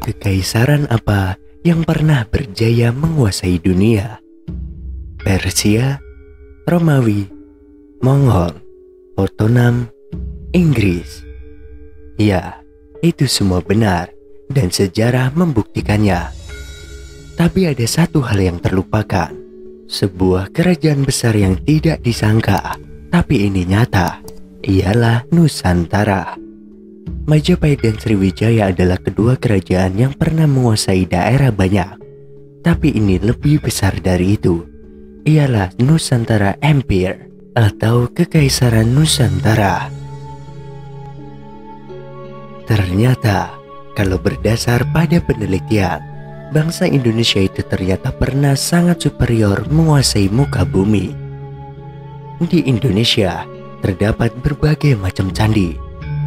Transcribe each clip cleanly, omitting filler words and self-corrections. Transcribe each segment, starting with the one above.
Kekaisaran apa yang pernah berjaya menguasai dunia? Persia, Romawi, Mongol, Ottoman, Inggris. Ya, itu semua benar dan sejarah membuktikannya. Tapi ada satu hal yang terlupakan. Sebuah kerajaan besar yang tidak disangka, tapi ini nyata, ialah Nusantara. Majapahit dan Sriwijaya adalah kedua kerajaan yang pernah menguasai daerah banyak. Tapi ini lebih besar dari itu. Ialah Nusantara Empire atau Kekaisaran Nusantara. Ternyata, kalau berdasar pada penelitian, bangsa Indonesia itu ternyata pernah sangat superior menguasai muka bumi. Di Indonesia, terdapat berbagai macam candi.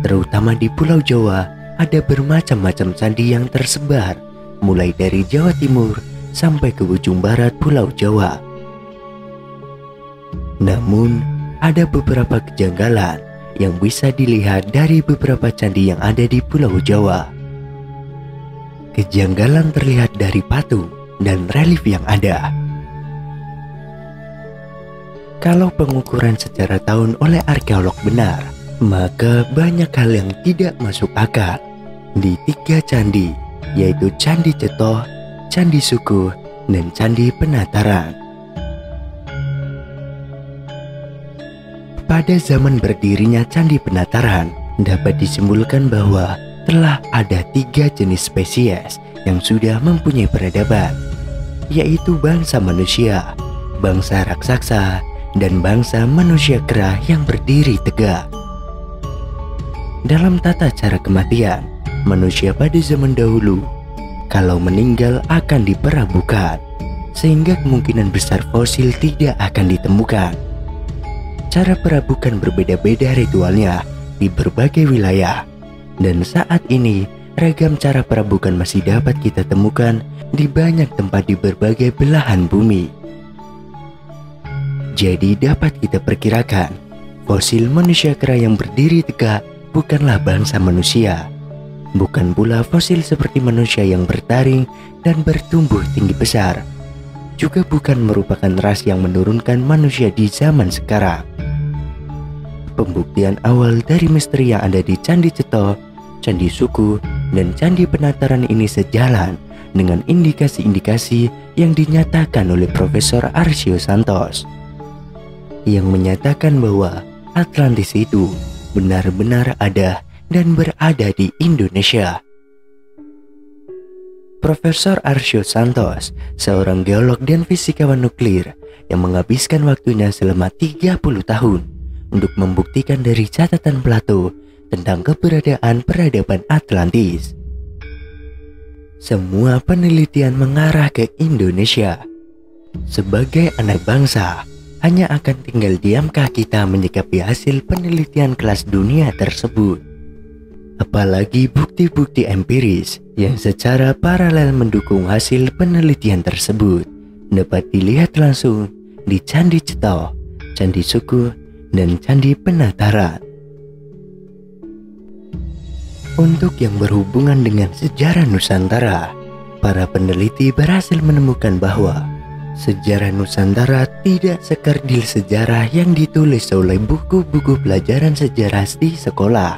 Terutama di Pulau Jawa, ada bermacam-macam candi yang tersebar, mulai dari Jawa Timur sampai ke ujung barat Pulau Jawa. Namun, ada beberapa kejanggalan yang bisa dilihat dari beberapa candi yang ada di Pulau Jawa. Kejanggalan terlihat dari patung dan relief yang ada. Kalau pengukuran secara tahun oleh arkeolog benar, maka banyak hal yang tidak masuk akal di 3 candi, yaitu Candi Cetoh, Candi Sukuh, dan Candi Penataran. Pada zaman berdirinya Candi Penataran, dapat disimpulkan bahwa telah ada 3 jenis spesies yang sudah mempunyai peradaban, yaitu bangsa manusia, bangsa raksasa, dan bangsa manusia kera yang berdiri tegak. Dalam tata cara kematian, manusia pada zaman dahulu, kalau meninggal akan diperabukan, sehingga kemungkinan besar fosil tidak akan ditemukan. Cara perabukan berbeda-beda ritualnya di berbagai wilayah, dan saat ini ragam cara perabukan masih dapat kita temukan di banyak tempat di berbagai belahan bumi. Jadi dapat kita perkirakan, fosil manusia kera yang berdiri tegak bukanlah bangsa manusia. Bukan pula fosil seperti manusia yang bertaring dan bertumbuh tinggi besar. Juga bukan merupakan ras yang menurunkan manusia di zaman sekarang. Pembuktian awal dari misteri yang ada di Candi Cetoh, Candi Sukuh, dan Candi Penataran ini sejalan dengan indikasi-indikasi yang dinyatakan oleh Profesor Arsio Santos, yang menyatakan bahwa Atlantis itu benar-benar ada dan berada di Indonesia. Profesor Arsio Santos, seorang geolog dan fisikawan nuklir yang menghabiskan waktunya selama 30 tahun untuk membuktikan dari catatan Plato tentang keberadaan peradaban Atlantis. Semua penelitian mengarah ke Indonesia. Sebagai anak bangsa, hanya akan tinggal diamkah kita menyikapi hasil penelitian kelas dunia tersebut? Apalagi bukti-bukti empiris yang secara paralel mendukung hasil penelitian tersebut dapat dilihat langsung di Candi Cetoh, Candi Sukuh, dan Candi Penataran. Untuk yang berhubungan dengan sejarah Nusantara, para peneliti berhasil menemukan bahwa sejarah Nusantara tidak sekerdil sejarah yang ditulis oleh buku-buku pelajaran sejarah di sekolah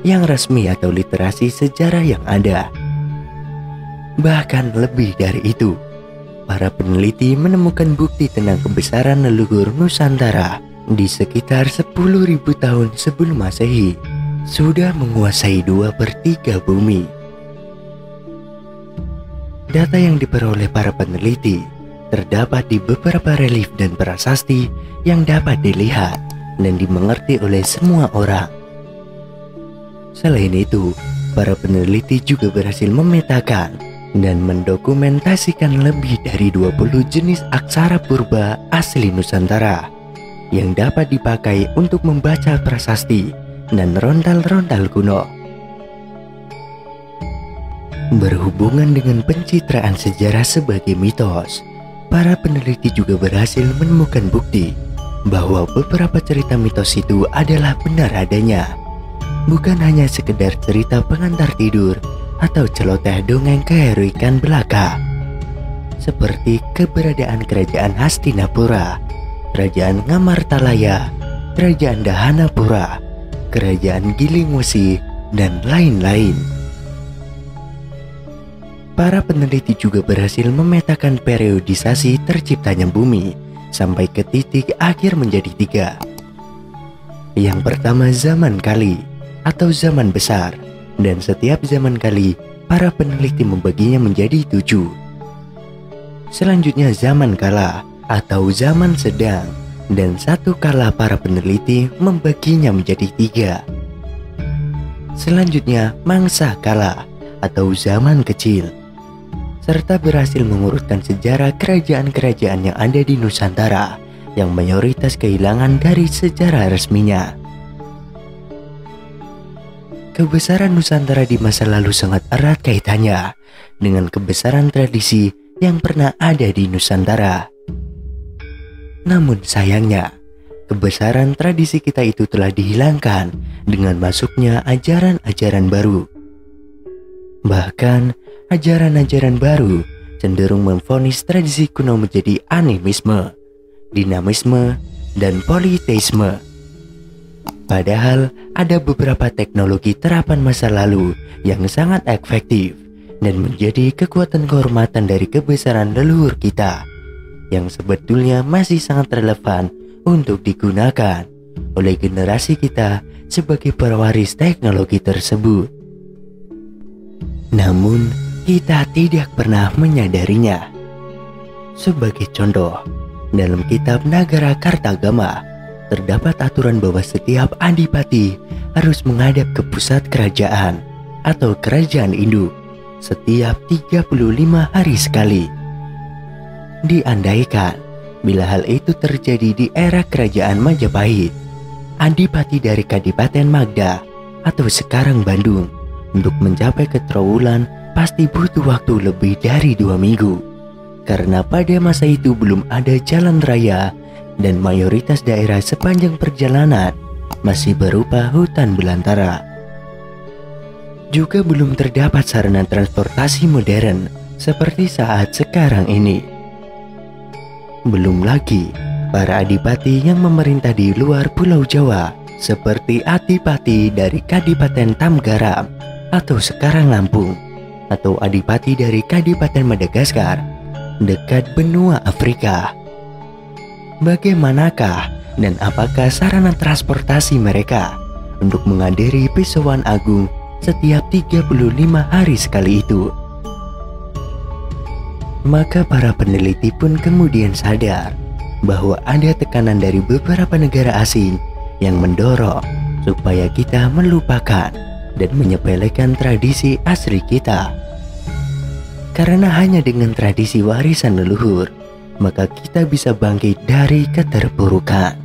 yang resmi atau literasi sejarah yang ada. Bahkan lebih dari itu, para peneliti menemukan bukti tentang kebesaran leluhur Nusantara di sekitar 10.000 tahun sebelum Masehi sudah menguasai 2/3 bumi. Data yang diperoleh para peneliti terdapat di beberapa relief dan prasasti yang dapat dilihat dan dimengerti oleh semua orang. Selain itu, para peneliti juga berhasil memetakan dan mendokumentasikan lebih dari 20 jenis aksara purba asli Nusantara yang dapat dipakai untuk membaca prasasti dan rontal-rontal kuno. Berhubungan dengan pencitraan sejarah sebagai mitos, para peneliti juga berhasil menemukan bukti bahwa beberapa cerita mitos itu adalah benar adanya. Bukan hanya sekedar cerita pengantar tidur atau celoteh dongeng keheroikan belaka, seperti keberadaan Kerajaan Hastinapura, Kerajaan Ngamartalaya, Kerajaan Dahanapura, Kerajaan Gilingwesi, dan lain-lain. Para peneliti juga berhasil memetakan periodisasi terciptanya bumi sampai ke titik akhir menjadi 3. Yang pertama zaman kali atau zaman besar, dan setiap zaman kali para peneliti membaginya menjadi 7. Selanjutnya zaman kala atau zaman sedang, dan satu kala para peneliti membaginya menjadi 3. Selanjutnya mangsa kala atau zaman kecil, serta berhasil mengurutkan sejarah kerajaan-kerajaan yang ada di Nusantara yang mayoritas kehilangan dari sejarah resminya. Kebesaran Nusantara di masa lalu sangat erat kaitannya dengan kebesaran tradisi yang pernah ada di Nusantara. Namun sayangnya, kebesaran tradisi kita itu telah dihilangkan dengan masuknya ajaran-ajaran baru. Bahkan, ajaran-ajaran baru cenderung memvonis tradisi kuno menjadi animisme, dinamisme, dan politeisme. Padahal ada beberapa teknologi terapan masa lalu yang sangat efektif dan menjadi kekuatan kehormatan dari kebesaran leluhur kita, yang sebetulnya masih sangat relevan untuk digunakan oleh generasi kita sebagai pewaris teknologi tersebut. Namun kita tidak pernah menyadarinya. Sebagai contoh, dalam kitab Nagara Kartagama terdapat aturan bahwa setiap adipati harus menghadap ke pusat kerajaan atau kerajaan induk setiap 35 hari sekali. Diandaikan bila hal itu terjadi di era kerajaan Majapahit, adipati dari Kadipaten Magda atau sekarang Bandung untuk mencapai ke Trowulan pasti butuh waktu lebih dari 2 minggu, karena pada masa itu belum ada jalan raya dan mayoritas daerah sepanjang perjalanan masih berupa hutan belantara. Juga belum terdapat sarana transportasi modern seperti saat sekarang ini. Belum lagi para adipati yang memerintah di luar Pulau Jawa seperti adipati dari Kadipaten Tamgaram atau sekarang Lampung, atau adipati dari Kadipaten Madagaskar dekat benua Afrika. Bagaimanakah dan apakah sarana transportasi mereka untuk menghadiri Pisauan Agung setiap 35 hari sekali itu? Maka para peneliti pun kemudian sadar bahwa ada tekanan dari beberapa negara asing yang mendorong supaya kita melupakan dan menyepelekan tradisi asli kita. Karena hanya dengan tradisi warisan leluhur, maka kita bisa bangkit dari keterpurukan.